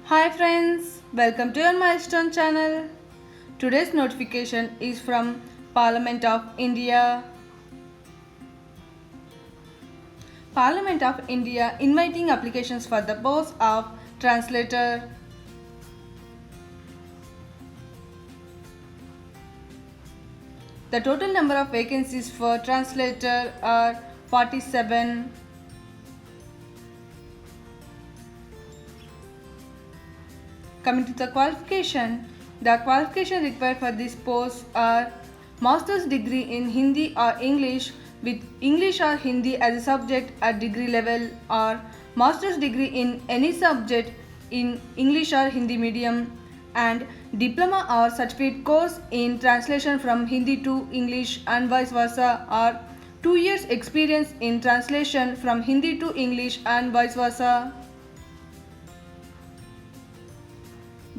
Hi friends, welcome to your Milestone channel. Today's notification is from Parliament of India. Parliament of India inviting applications for the post of translator. The total number of vacancies for translator are 47. Coming to the qualification required for this post are master's degree in Hindi or English with English or Hindi as a subject at degree level, or master's degree in any subject in English or Hindi medium, and diploma or certificate course in translation from Hindi to English and vice versa, or 2 years experience in translation from Hindi to English and vice versa.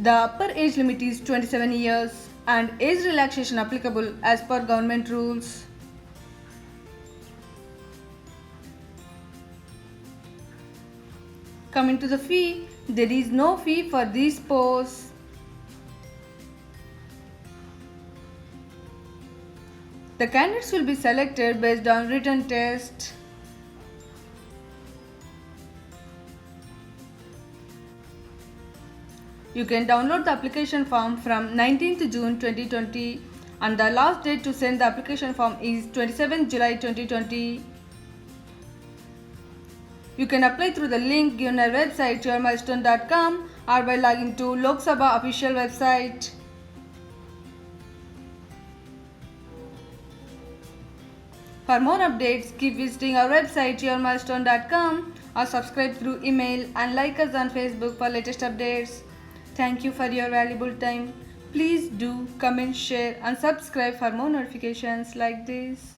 The upper age limit is 27 years and age relaxation applicable as per government rules. Coming to the fee, there is no fee for these posts. The candidates will be selected based on written test. You can download the application form from 19th June 2020 and the last date to send the application form is 27th July 2020. You can apply through the link given on our website yourmilestone.com or by logging to Lok Sabha official website. For more updates, keep visiting our website yourmilestone.com or subscribe through email and like us on Facebook for latest updates. Thank you for your valuable time. Please do comment, share and subscribe for more notifications like this.